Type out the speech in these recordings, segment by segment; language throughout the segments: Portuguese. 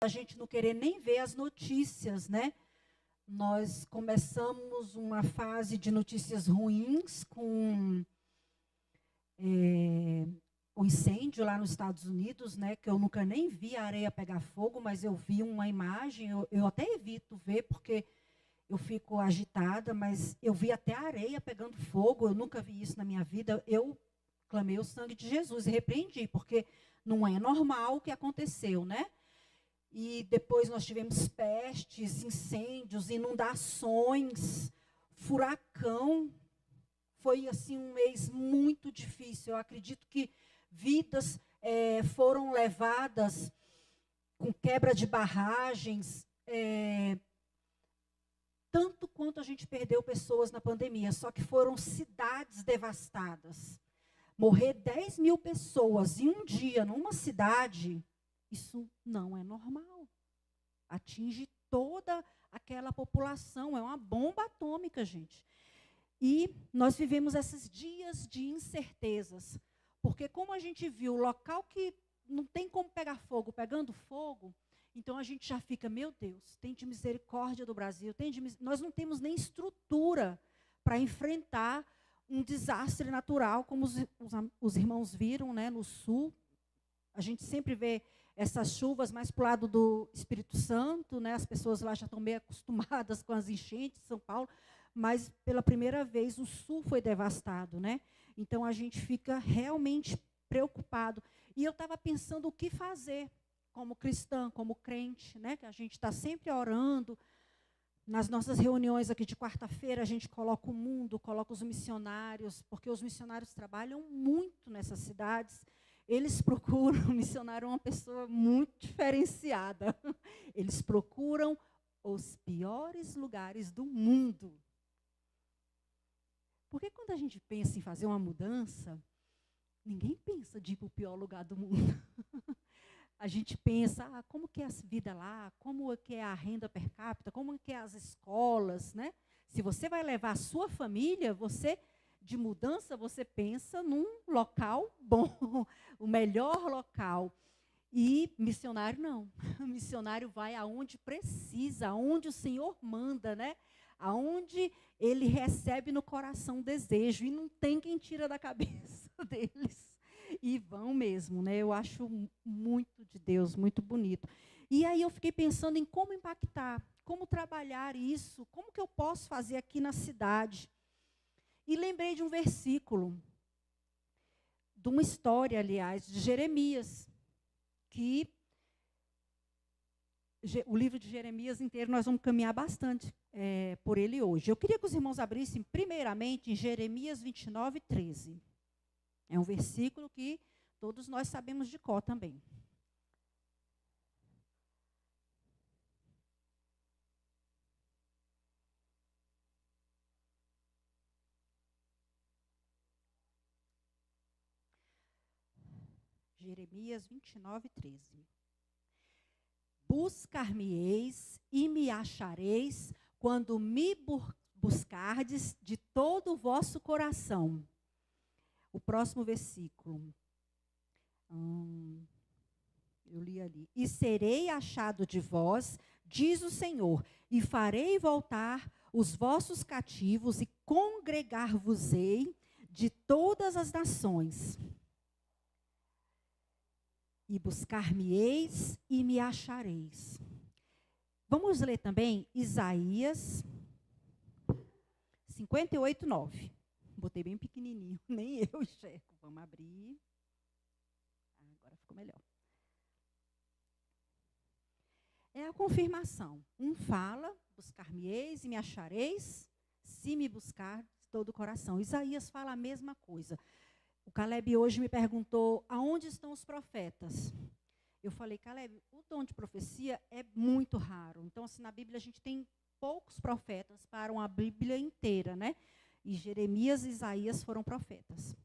a gente não querer nem ver as notícias, né? Nós começamos uma fase de notícias ruins com o incêndio lá nos Estados Unidos, né? Que eu nunca nem vi a areia pegar fogo, mas eu vi uma imagem, eu até evito ver, porque eu fico agitada, mas eu vi até a areia pegando fogo, eu nunca vi isso na minha vida. Eu clamei o sangue de Jesus e repreendi, porque não é normal o que aconteceu, né? E depois nós tivemos pestes, incêndios, inundações, furacão. Foi assim um mês muito difícil. Eu acredito que vidas foram levadas com quebra de barragens, tanto quanto a gente perdeu pessoas na pandemia, só que foram cidades devastadas. Morrer 10 mil pessoas em um dia numa cidade, isso não é normal. Atinge toda aquela população, é uma bomba atômica, gente. E nós vivemos esses dias de incertezas, porque como a gente viu o local que não tem como pegar fogo, pegando fogo, então a gente já fica, meu Deus, tem de misericórdia do Brasil, nós não temos nem estrutura para enfrentar um desastre natural, como os irmãos viram, né, no sul. A gente sempre vê essas chuvas mais para o lado do Espírito Santo, né, as pessoas lá já estão meio acostumadas com as enchentes de São Paulo, mas pela primeira vez o sul foi devastado, né? Então a gente fica realmente preocupado. E eu estava pensando o que fazer como cristã, como crente, né? Que a gente está sempre orando. Nas nossas reuniões aqui de quarta-feira, a gente coloca o mundo, coloca os missionários, porque os missionários trabalham muito nessas cidades. Eles procuram, o missionário é uma pessoa muito diferenciada. Eles procuram os piores lugares do mundo. Porque quando a gente pensa em fazer uma mudança, ninguém pensa de ir para o pior lugar do mundo. A gente pensa, como que é a vida lá, como que é a renda per capita, como que é as escolas, né? Se você vai levar a sua família, de mudança, você pensa num local bom, o melhor local. E missionário não. O missionário vai aonde precisa, aonde o Senhor manda, né? Aonde ele recebe no coração o desejo, e não tem quem tira da cabeça deles. E vão mesmo, né? Eu acho muito de Deus, muito bonito. E aí eu fiquei pensando em como impactar, como trabalhar isso, como que eu posso fazer aqui na cidade. E lembrei de um versículo, de uma história, aliás, de Jeremias, que o livro de Jeremias inteiro nós vamos caminhar bastante por ele hoje. Eu queria que os irmãos abrissem primeiramente em Jeremias 29, 13. É um versículo que todos nós sabemos de cor também. Jeremias 29, 13. Buscar-me-eis e me achareis quando me buscardes de todo o vosso coração. O próximo versículo. Eu li ali. E serei achado de vós, diz o Senhor, e farei voltar os vossos cativos e congregar-vos-ei de todas as nações. E buscar-me-eis e me achareis. Vamos ler também Isaías 58, 9. Botei bem pequenininho, nem eu enxergo. Vamos abrir. Agora ficou melhor. É a confirmação. Um fala, buscar-me-eis e me achareis, se me buscar de todo o coração. Isaías fala a mesma coisa. O Caleb hoje me perguntou, aonde estão os profetas? Eu falei, Caleb, o dom de profecia é muito raro. Então, assim, na Bíblia a gente tem poucos profetas para uma Bíblia inteira, né? E Jeremias e Isaías foram profetas.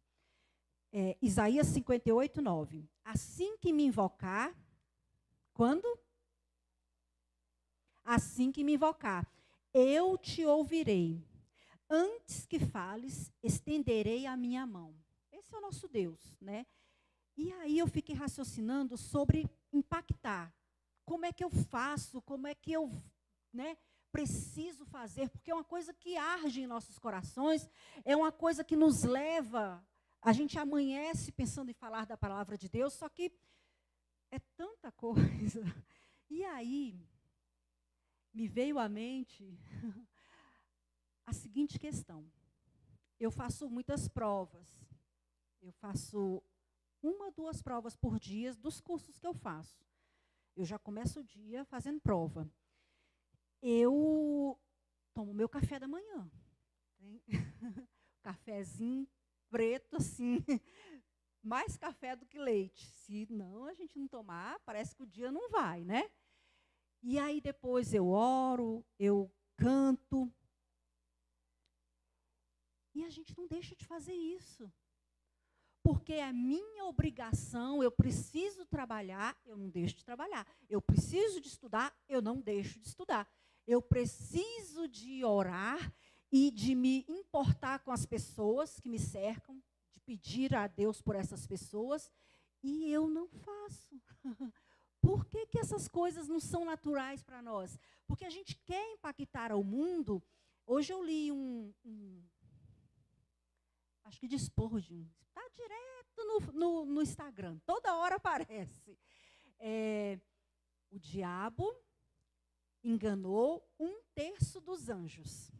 Isaías 58, 9. Assim que me invocar, quando? Assim que me invocar, eu te ouvirei. Antes que fales, estenderei a minha mão. Esse é o nosso Deus, né? E aí eu fiquei raciocinando sobre impactar. como é que eu faço, como é que eu, né, preciso fazer, porque é uma coisa que arde em nossos corações, é uma coisa que nos leva, a gente amanhece pensando em falar da palavra de Deus, só que é tanta coisa. E aí, me veio à mente a seguinte questão. Eu faço muitas provas. Eu faço 1, 2 provas por dia dos cursos que eu faço. Eu já começo o dia fazendo prova. Eu tomo meu café da manhã. Cafezinho preto, assim, mais café do que leite. Se não, a gente não tomar, parece que o dia não vai, né? E aí depois eu oro, eu canto. E a gente não deixa de fazer isso. Porque é minha obrigação, eu preciso trabalhar, eu não deixo de trabalhar. Eu preciso de estudar, eu não deixo de estudar. Eu preciso de orar e de me importar com as pessoas que me cercam, de pedir a Deus por essas pessoas, e eu não faço. Por que que essas coisas não são naturais para nós? Porque a gente quer impactar o mundo. Hoje eu li acho que de Spurgeon, está direto no Instagram, toda hora aparece. O diabo enganou 1/3 dos anjos.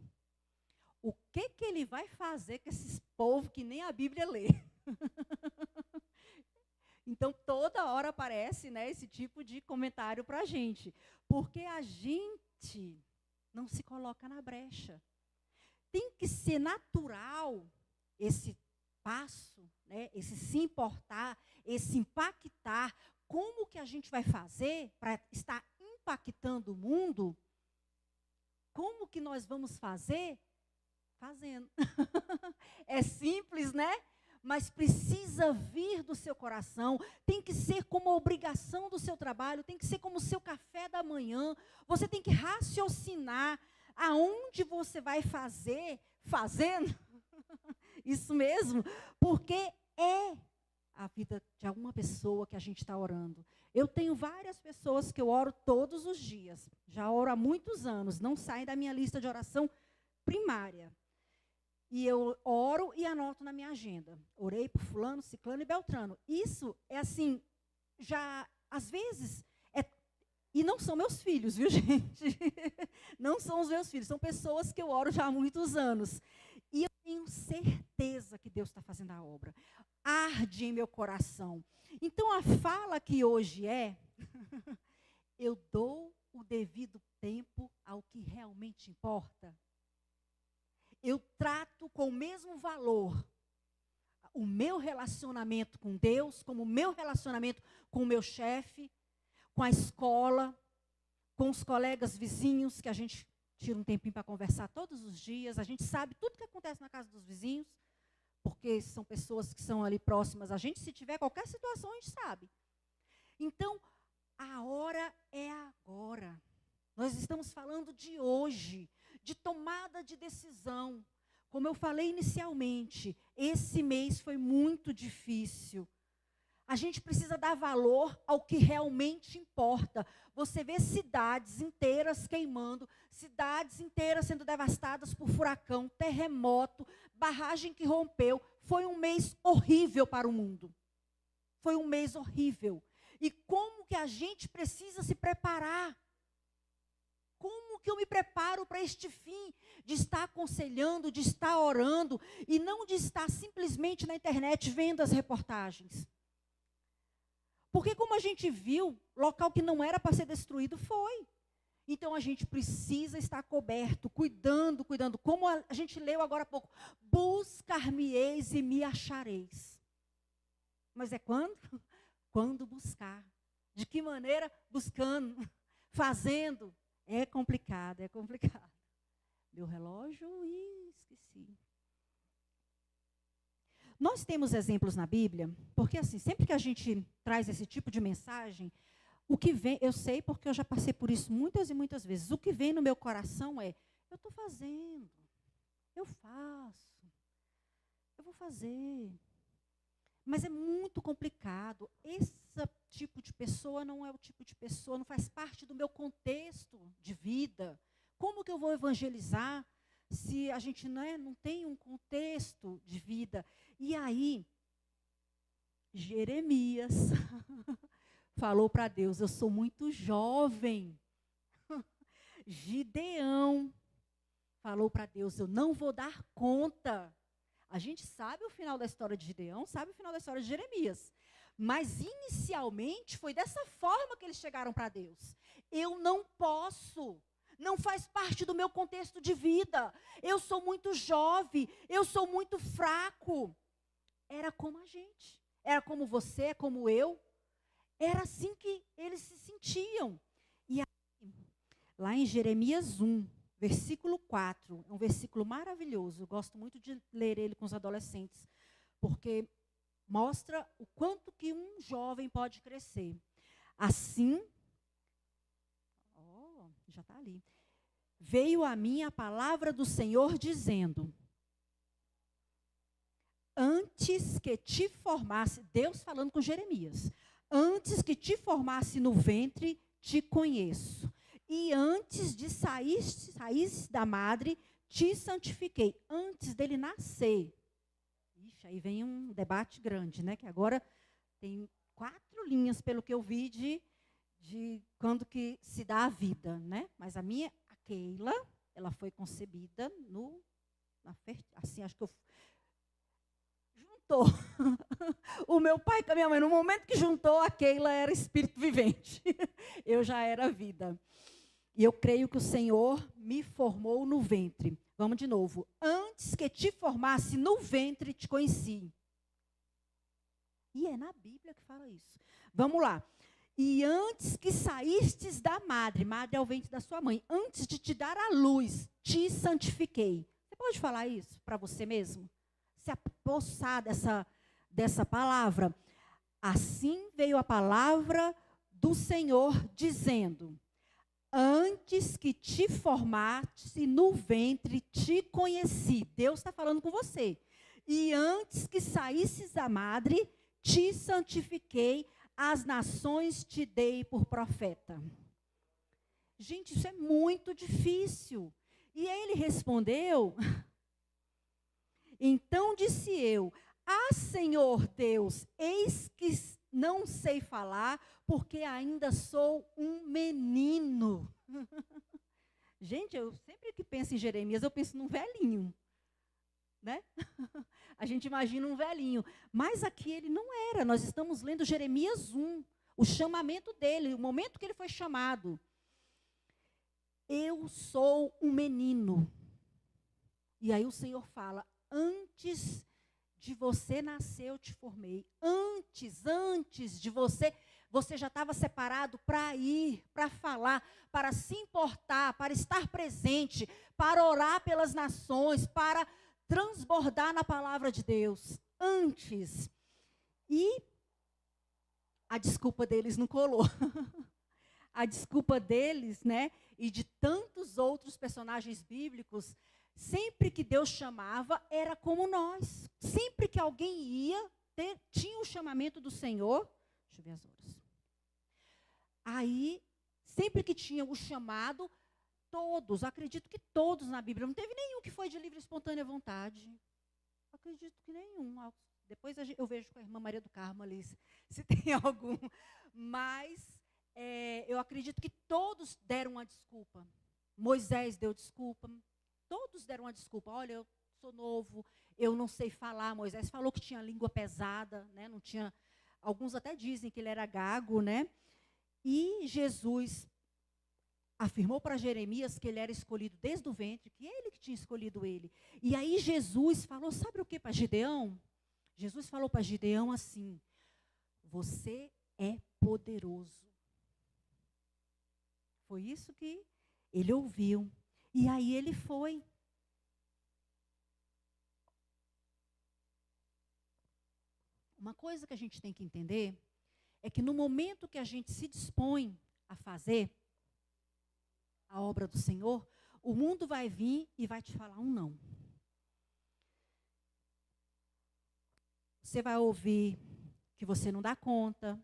O que que ele vai fazer com esses povos que nem a Bíblia lê? Então, toda hora aparece, né, esse tipo de comentário para a gente. Porque a gente não se coloca na brecha. Tem que ser natural esse passo, né, esse se importar, esse impactar. Como que a gente vai fazer para estar impactando o mundo? Como que nós vamos fazer? Fazendo. É simples, né? Mas precisa vir do seu coração, tem que ser como a obrigação do seu trabalho, tem que ser como o seu café da manhã. Você tem que raciocinar aonde você vai fazer, fazendo. Isso mesmo, porque é a vida de alguma pessoa que a gente está orando. Eu tenho várias pessoas que eu oro todos os dias, já oro há muitos anos, não saem da minha lista de oração primária. E eu oro e anoto na minha agenda. Orei por fulano, ciclano e beltrano. Isso é assim, já, às vezes, e não são meus filhos, viu, gente? Não são os meus filhos, são pessoas que eu oro já há muitos anos. E eu tenho certeza que Deus está fazendo a obra. Arde em meu coração. Então, a fala que hoje é, eu dou o devido tempo ao que realmente importa. Eu trato com o mesmo valor o meu relacionamento com Deus, como o meu relacionamento com o meu chefe, com a escola, com os colegas vizinhos, que a gente tira um tempinho para conversar todos os dias. A gente sabe tudo que acontece na casa dos vizinhos, porque são pessoas que são ali próximas a gente. Se tiver qualquer situação, a gente sabe. Então, a hora é agora. Nós estamos falando de hoje, de tomada de decisão. Como eu falei inicialmente, esse mês foi muito difícil. A gente precisa dar valor ao que realmente importa. Você vê cidades inteiras queimando, cidades inteiras sendo devastadas por furacão, terremoto, barragem que rompeu. Foi um mês horrível para o mundo. Foi um mês horrível. E como que a gente precisa se preparar? Como que eu me preparo para este fim de estar aconselhando, de estar orando e não de estar simplesmente na internet vendo as reportagens? Porque como a gente viu, local que não era para ser destruído foi. Então a gente precisa estar coberto, cuidando. Como a gente leu agora há pouco, buscar-me-eis e me achareis. Mas é quando? Quando buscar. De que maneira? Buscando, fazendo. É complicado, é complicado. Meu relógio, esqueci. Nós temos exemplos na Bíblia, porque assim, sempre que a gente traz esse tipo de mensagem, o que vem, eu sei porque eu já passei por isso muitas e muitas vezes, o que vem no meu coração é, eu estou fazendo, eu faço, eu vou fazer. Mas é muito complicado. esse tipo de pessoa não é o tipo de pessoa, não faz parte do meu contexto de vida. Como que eu vou evangelizar se a gente não tem um contexto de vida? E aí, Jeremias falou para Deus, eu sou muito jovem. Gideão falou para Deus, eu não vou dar conta. A gente sabe o final da história de Gideão, sabe o final da história de Jeremias. Mas inicialmente foi dessa forma que eles chegaram para Deus. Eu não posso, não faz parte do meu contexto de vida. Eu sou muito jovem, eu sou muito fraco. Era como a gente, era como você, como eu. Era assim que eles se sentiam. E aí, lá em Jeremias 1, versículo 4, é um versículo maravilhoso. Eu gosto muito de ler ele com os adolescentes, porque mostra o quanto que um jovem pode crescer. Assim, já está ali. Veio a mim a palavra do Senhor dizendo, antes que te formasse, Deus falando com Jeremias, antes que te formasse no ventre, te conheço. E antes de sair da madre, te santifiquei. Antes dele nascer. Ixi, aí vem um debate grande, né? Que agora tem 4 linhas, pelo que eu vi, de quando que se dá a vida, né? Mas a Keila, ela foi concebida assim, acho que juntou. O meu pai com a minha mãe, no momento que juntou, a Keila era espírito vivente. Eu já era vida. E eu creio que o Senhor me formou no ventre. Vamos de novo. Antes que te formasse no ventre, te conheci. E é na Bíblia que fala isso. Vamos lá. E antes que saístes da madre é o ventre da sua mãe, antes de te dar a luz, te santifiquei. Você pode falar isso para você mesmo? Se apossar dessa palavra. Assim veio a palavra do Senhor dizendo, antes que te formasse no ventre, te conheci. Deus está falando com você. E antes que saísses da madre, te santifiquei, as nações te dei por profeta. Gente, isso é muito difícil. E ele respondeu, então disse eu, Senhor Deus, eis que não sei falar, porque ainda sou um menino. Gente, eu sempre que penso em Jeremias, eu penso num velhinho, né? A gente imagina um velhinho, mas aqui ele não era. Nós estamos lendo Jeremias 1, o chamamento dele, o momento que ele foi chamado. Eu sou um menino. E aí o Senhor fala, antes de você nascer, eu te formei. Antes de você já estava separado para ir, para falar, para se importar, para estar presente, para orar pelas nações, para transbordar na palavra de Deus. Antes. E a desculpa deles não colou. A desculpa deles, né, e de tantos outros personagens bíblicos, sempre que Deus chamava, era como nós. Sempre que alguém ia, tinha o chamamento do Senhor. Deixa eu ver as horas. Aí, sempre que tinha o chamado, todos, acredito que todos na Bíblia, não teve nenhum que foi de livre e espontânea vontade. Acredito que nenhum. Depois eu vejo com a irmã Maria do Carmo ali, se tem algum. Mas eu acredito que todos deram uma desculpa. Moisés deu desculpa. Todos deram uma desculpa. Olha, eu sou novo, eu não sei falar. Moisés falou que tinha língua pesada, né? Não tinha. Alguns até dizem que ele era gago, né? E Jesus afirmou para Jeremias que ele era escolhido desde o ventre, que ele que tinha escolhido ele. E aí Jesus falou, sabe o que para Gideão? Jesus falou para Gideão assim, você é poderoso. Foi isso que ele ouviu. E aí ele foi. Uma coisa que a gente tem que entender é que no momento que a gente se dispõe a fazer a obra do Senhor, o mundo vai vir e vai te falar um não. Você vai ouvir que você não dá conta,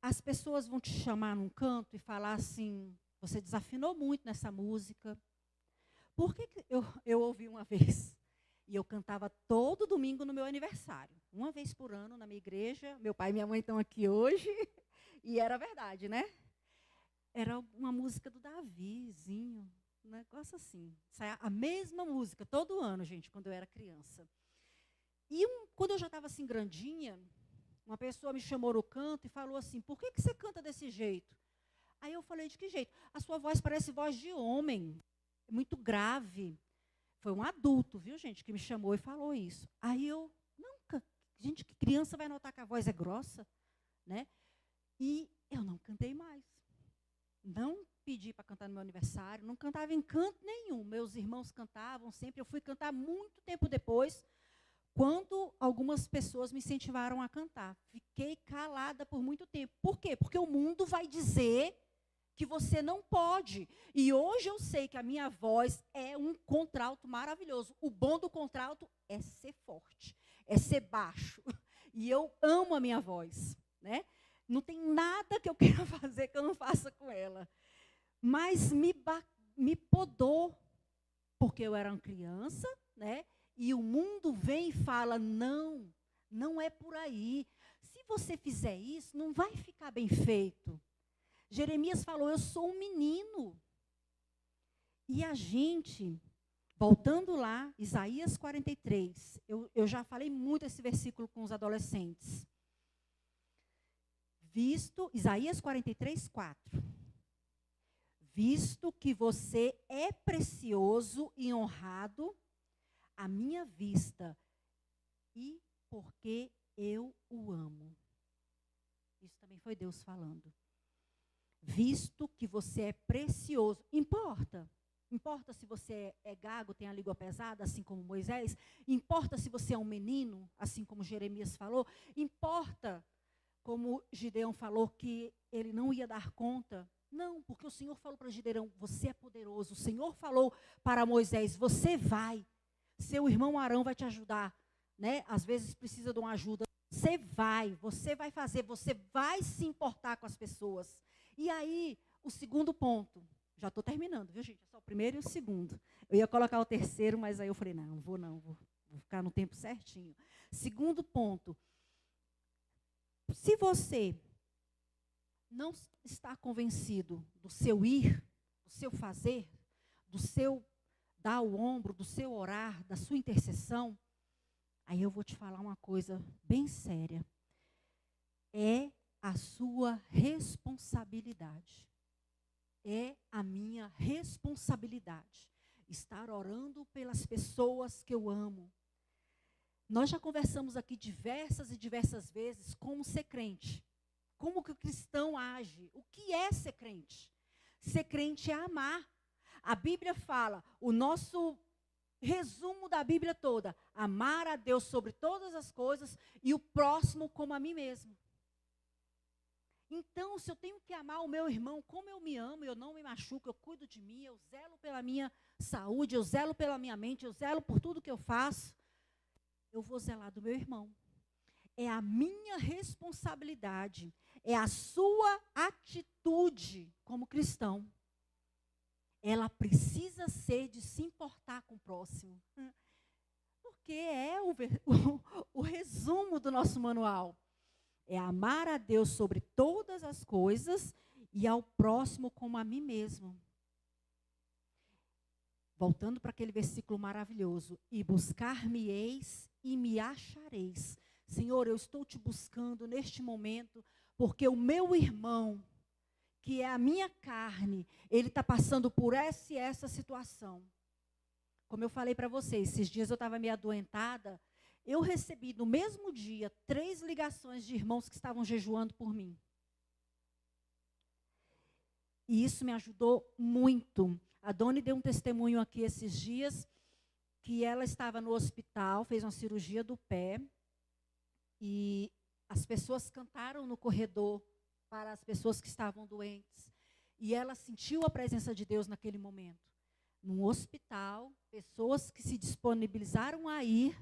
as pessoas vão te chamar num canto e falar assim, você desafinou muito nessa música. Por que eu ouvi uma vez, e eu cantava todo domingo no meu aniversário, uma vez por ano na minha igreja, meu pai e minha mãe estão aqui hoje, e era verdade, né? Era uma música do Davizinho, um negócio assim. Saia a mesma música, todo ano, gente, quando eu era criança. E quando eu já estava assim grandinha, uma pessoa me chamou no canto e falou assim, por que você canta desse jeito? Aí eu falei, de que jeito? A sua voz parece voz de homem, é muito grave. Foi um adulto, viu, gente, que me chamou e falou isso. Aí eu, nunca, gente, que criança vai notar que a voz é grossa, né? E eu não cantei mais. Não pedi para cantar no meu aniversário, não cantava em canto nenhum. Meus irmãos cantavam sempre, eu fui cantar muito tempo depois, quando algumas pessoas me incentivaram a cantar. Fiquei calada por muito tempo. Por quê? Porque o mundo vai dizer que você não pode. E hoje eu sei que a minha voz é um contralto maravilhoso. O bom do contralto é ser forte, é ser baixo. E eu amo a minha voz, né? Não tem nada que eu queira fazer que eu não faça com ela. Mas me podou, porque eu era uma criança, né? E o mundo vem e fala, não, não é por aí. Se você fizer isso, não vai ficar bem feito. Jeremias falou, eu sou um menino. E a gente, voltando lá, Isaías 43, eu já falei muito esse versículo com os adolescentes. Isaías 43, 4. Visto que você é precioso e honrado à minha vista, e porque eu o amo. Isso também foi Deus falando. Visto que você é precioso, importa se você é gago, tem a língua pesada, assim como Moisés, importa se você é um menino, assim como Jeremias falou, importa, como Gideão falou, que ele não ia dar conta. Não, porque o Senhor falou para Gideão, você é poderoso. O Senhor falou para Moisés, você vai. Seu irmão Arão vai te ajudar, né? Às vezes precisa de uma ajuda. Você vai fazer, você vai se importar com as pessoas. E aí, o segundo ponto, já estou terminando, viu, gente? É só o primeiro e o segundo. Eu ia colocar o terceiro, mas aí eu falei, não vou ficar no tempo certinho. Segundo ponto, se você não está convencido do seu ir, do seu fazer, do seu dar o ombro, do seu orar, da sua intercessão, aí eu vou te falar uma coisa bem séria. É a sua responsabilidade. É a minha responsabilidade. Estar orando pelas pessoas que eu amo. Nós já conversamos aqui diversas e diversas vezes como ser crente. Como que o cristão age? O que é ser crente? Ser crente é amar. A Bíblia fala, o nosso resumo da Bíblia toda, amar a Deus sobre todas as coisas e o próximo como a mim mesmo. Então, se eu tenho que amar o meu irmão como eu me amo, eu não me machuco, eu cuido de mim, eu zelo pela minha saúde, eu zelo pela minha mente, eu zelo por tudo que eu faço, eu vou zelar do meu irmão. É a minha responsabilidade, é a sua atitude como cristão. Ela precisa ser de se importar com o próximo. Porque é o resumo do nosso manual. É amar a Deus sobre todas as coisas e ao próximo como a mim mesmo. Voltando para aquele versículo maravilhoso. E buscar-me-eis e me achareis. Senhor, eu estou te buscando neste momento, porque o meu irmão, que é a minha carne, ele está passando por essa e essa situação. Como eu falei para vocês, esses dias eu estava meio adoentada, eu recebi no mesmo dia 3 ligações de irmãos que estavam jejuando por mim. E isso me ajudou muito. A Doni deu um testemunho aqui esses dias, que ela estava no hospital, fez uma cirurgia do pé, e as pessoas cantaram no corredor para as pessoas que estavam doentes. E ela sentiu a presença de Deus naquele momento. Num hospital, pessoas que se disponibilizaram a ir,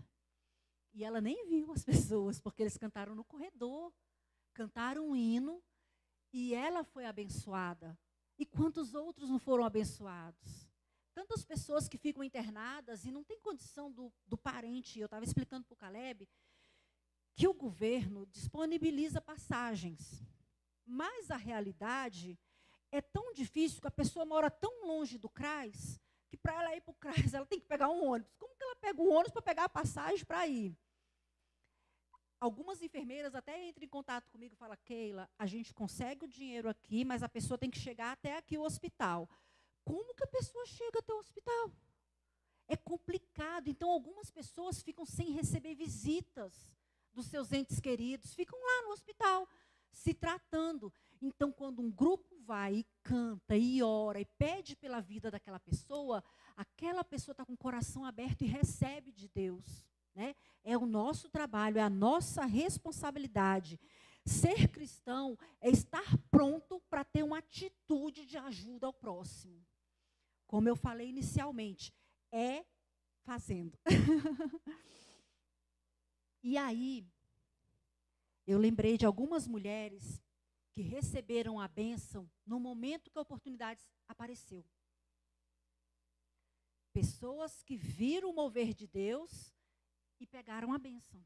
e ela nem viu as pessoas, porque eles cantaram no corredor, cantaram um hino, E ela foi abençoada. E quantos outros não foram abençoados? Tantas pessoas que ficam internadas e não tem condição do parente. Eu estava explicando para o Caleb que o governo disponibiliza passagens. Mas a realidade é tão difícil que a pessoa mora tão longe do CRAS, que para ela ir para o CRAS, ela tem que pegar um ônibus. Como que ela pega um ônibus para pegar a passagem para ir? Algumas enfermeiras até entram em contato comigo e falam, Keila, a gente consegue o dinheiro aqui, mas a pessoa tem que chegar até aqui o hospital. Como que a pessoa chega até o hospital? É complicado. Então, algumas pessoas ficam sem receber visitas dos seus entes queridos, ficam lá no hospital, se tratando. Então, quando um grupo vai e canta, e ora, e pede pela vida daquela pessoa, aquela pessoa está com o coração aberto e recebe de Deus. Né? É o nosso trabalho, é a nossa responsabilidade. Ser cristão é estar pronto para ter uma atitude de ajuda ao próximo. Como eu falei inicialmente, é fazendo. E aí, eu lembrei de algumas mulheres que receberam a bênção no momento que a oportunidade apareceu. Pessoas que viram o mover de Deus e pegaram a bênção.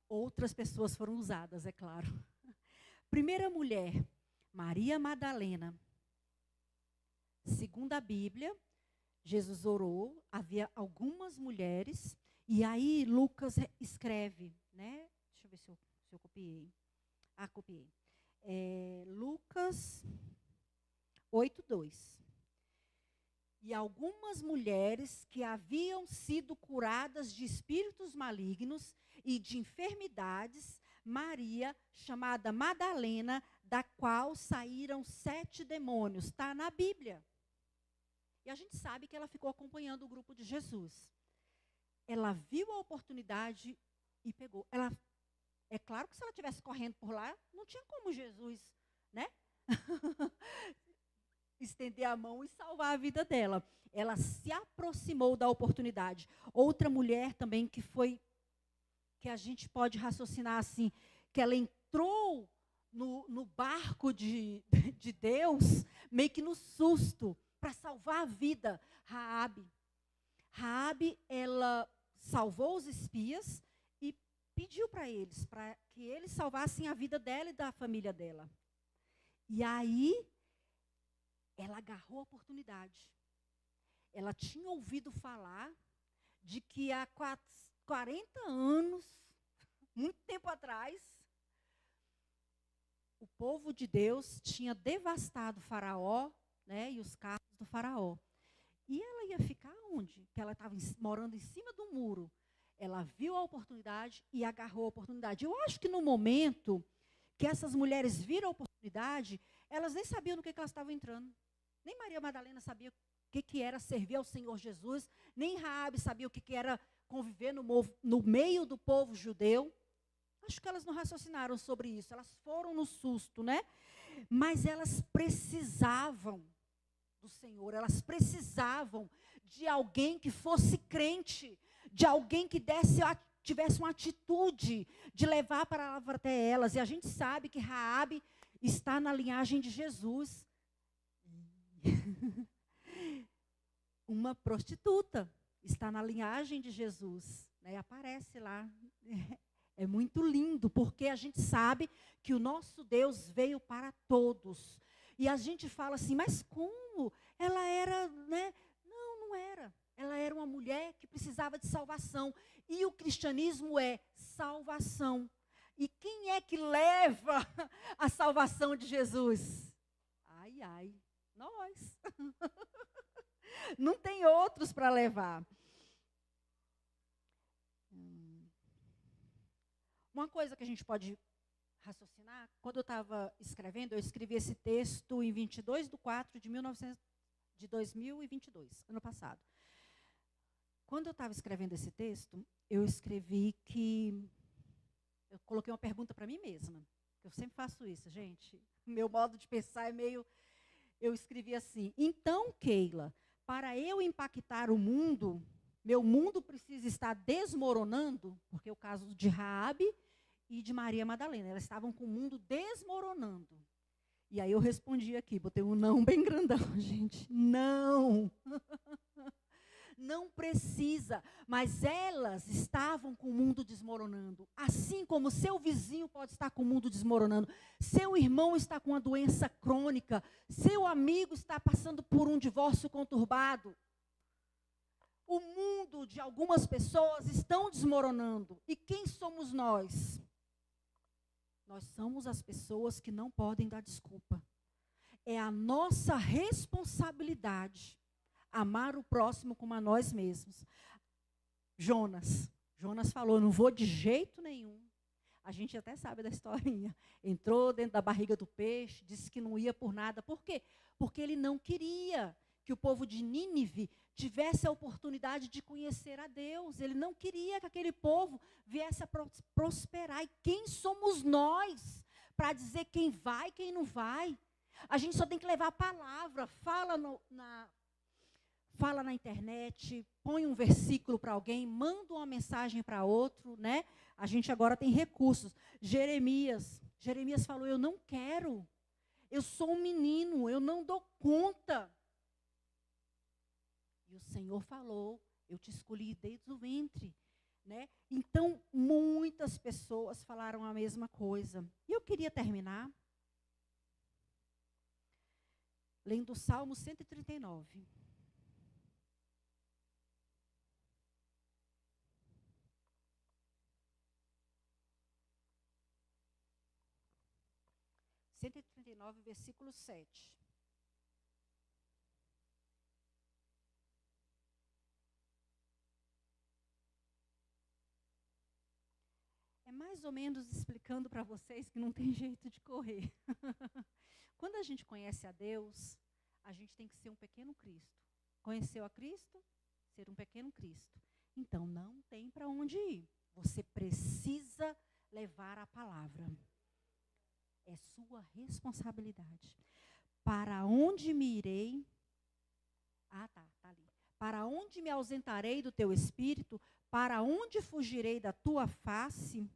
Outras pessoas foram usadas, é claro. Primeira mulher, Maria Madalena. Segundo a Bíblia, Jesus orou, havia algumas mulheres, e aí Lucas escreve, né? Deixa eu ver se eu copiei. Copiei. Lucas 8:2. E algumas mulheres que haviam sido curadas de espíritos malignos e de enfermidades, Maria, chamada Madalena, da qual saíram 7 demônios. Está na Bíblia. E a gente sabe que ela ficou acompanhando o grupo de Jesus. Ela viu a oportunidade e pegou. É claro que se ela estivesse correndo por lá, não tinha como Jesus, né? Estender a mão e salvar a vida dela. Ela se aproximou da oportunidade. Outra mulher também que a gente pode raciocinar assim, que ela entrou no barco de Deus, meio que no susto, para salvar a vida, Raabe. Raabe, ela salvou os espias e pediu para que eles salvassem a vida dela e da família dela. E aí, ela agarrou a oportunidade. Ela tinha ouvido falar de que há 40 anos, muito tempo atrás, o povo de Deus tinha devastado Faraó, né, e os carros do Faraó. E ela ia ficar onde? Porque ela estava morando em cima do muro. Ela viu a oportunidade e agarrou a oportunidade. Eu acho que no momento que essas mulheres viram a oportunidade, elas nem sabiam no que elas estavam entrando. Nem Maria Madalena sabia o que era servir ao Senhor Jesus, nem Raabe sabia o que era conviver no meio do povo judeu. Acho que elas não raciocinaram sobre isso, elas foram no susto, né? Mas elas precisavam do Senhor, elas precisavam de alguém que fosse crente, de alguém que tivesse uma atitude de levar a palavra até elas. E a gente sabe que Raabe está na linhagem de Jesus. Uma prostituta está na linhagem de Jesus, né? Aparece lá. É muito lindo, porque a gente sabe que o nosso Deus veio para todos. E a gente fala assim, mas como? Ela era, né? Não era. Ela era uma mulher que precisava de salvação. E o cristianismo é salvação. E quem é que leva a salvação de Jesus? Ai, nós. Não tem outros para levar. Uma coisa que a gente pode raciocinar, quando eu estava escrevendo, eu escrevi esse texto em 22/4/2022, ano passado. Quando eu estava escrevendo esse texto, eu escrevi eu coloquei uma pergunta para mim mesma. Eu sempre faço isso, gente. Meu modo de pensar é meio... Eu escrevi assim, então, Keila, para eu impactar o mundo, meu mundo precisa estar desmoronando, porque é o caso de Raabe e de Maria Madalena. Elas estavam com o mundo desmoronando. E aí eu respondi aqui, botei um não bem grandão, gente. Não! Não precisa. Mas elas estavam com o mundo desmoronando. Assim como seu vizinho pode estar com o mundo desmoronando. Seu irmão está com uma doença crônica. Seu amigo está passando por um divórcio conturbado. O mundo de algumas pessoas estão desmoronando. E quem somos nós? Nós somos as pessoas que não podem dar desculpa. É a nossa responsabilidade amar o próximo como a nós mesmos. Jonas falou, não vou de jeito nenhum. A gente até sabe da historinha. Entrou dentro da barriga do peixe, disse que não ia por nada. Por quê? Porque ele não queria que o povo de Nínive tivesse a oportunidade de conhecer a Deus. Ele não queria que aquele povo viesse a prosperar. E quem somos nós para dizer quem vai e quem não vai? A gente só tem que levar a palavra. Fala na internet, põe um versículo para alguém, manda uma mensagem para outro, né? A gente agora tem recursos. Jeremias falou, eu não quero. Eu sou um menino, eu não dou conta. E o Senhor falou, eu te escolhi desde o ventre, né? Então, muitas pessoas falaram a mesma coisa. E eu queria terminar lendo o Salmo 139. Versículo 7. É mais ou menos explicando para vocês que não tem jeito de correr. Quando a gente conhece a Deus, a gente tem que ser um pequeno Cristo. Conheceu a Cristo? Ser um pequeno Cristo. Então, não tem para onde ir. Você precisa levar a palavra. É sua responsabilidade. Para onde me irei? Tá ali. Para onde me ausentarei do teu espírito? Para onde fugirei da tua face?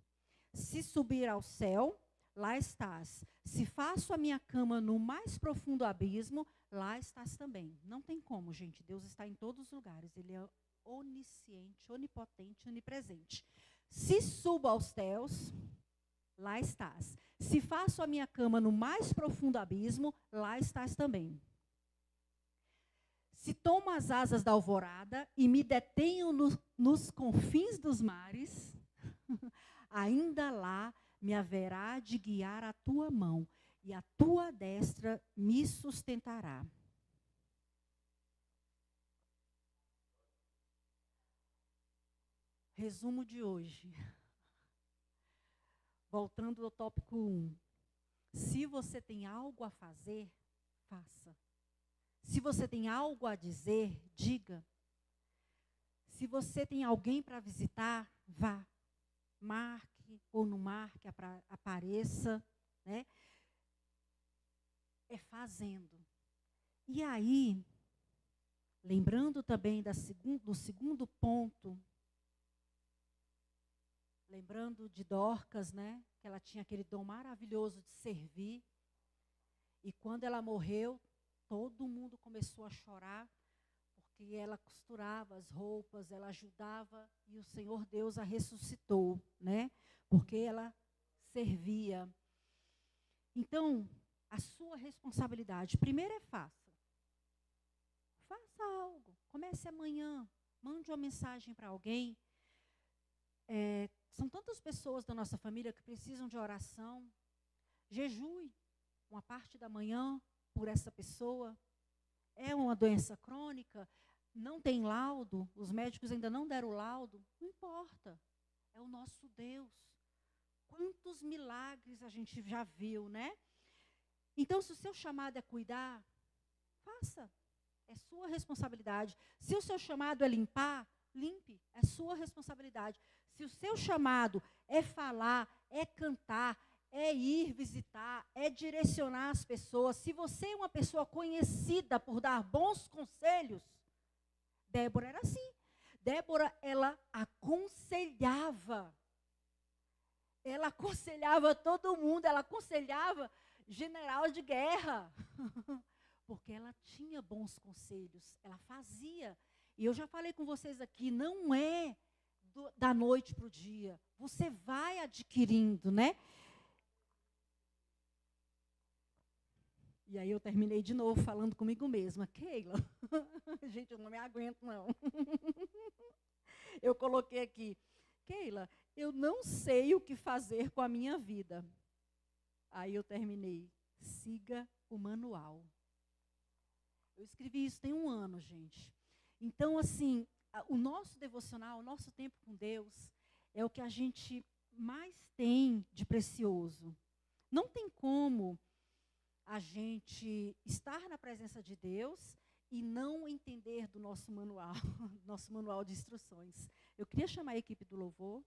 Se subir ao céu, lá estás. Se faço a minha cama no mais profundo abismo, lá estás também. Não tem como, gente. Deus está em todos os lugares. Ele é onisciente, onipotente, onipresente. Se subo aos céus, lá estás. Se faço a minha cama no mais profundo abismo, lá estás também. Se tomo as asas da alvorada e me detenho nos confins dos mares, ainda lá me haverá de guiar a tua mão, e a tua destra me sustentará. Resumo de hoje. Voltando ao tópico 1. Se você tem algo a fazer, faça. Se você tem algo a dizer, diga. Se você tem alguém para visitar, vá. Marque ou não marque, apareça, né? É fazendo. E aí, lembrando também do segundo ponto, lembrando de Dorcas, né? Que ela tinha aquele dom maravilhoso de servir. E quando ela morreu, todo mundo começou a chorar, porque ela costurava as roupas, ela ajudava, e o Senhor Deus a ressuscitou, né? Porque ela servia. Então, a sua responsabilidade, primeiro é faça. Faça algo. Comece amanhã. Mande uma mensagem para alguém. São tantas pessoas da nossa família que precisam de oração. Jejue uma parte da manhã por essa pessoa. É uma doença crônica, não tem laudo, os médicos ainda não deram laudo, não importa. É o nosso Deus. Quantos milagres a gente já viu, né? Então, se o seu chamado é cuidar, faça. É sua responsabilidade. Se o seu chamado é limpar, limpe. É sua responsabilidade. Se o seu chamado é falar, é cantar, é ir visitar, é direcionar as pessoas. Se você é uma pessoa conhecida por dar bons conselhos, Débora era assim. Débora, ela aconselhava. Ela aconselhava todo mundo, ela aconselhava general de guerra. Porque ela tinha bons conselhos, ela fazia. E eu já falei com vocês aqui, não é da noite para o dia. Você vai adquirindo, né? E aí eu terminei de novo falando comigo mesma. Keila, gente, eu não me aguento, não. Eu coloquei aqui, Keila, eu não sei o que fazer com a minha vida. Aí eu terminei, siga o manual. Eu escrevi isso tem 1 ano, gente. Então, assim, o nosso devocional, o nosso tempo com Deus, é o que a gente mais tem de precioso. Não tem como a gente estar na presença de Deus e não entender do nosso manual, nosso manual de instruções. Eu queria chamar a equipe do louvor.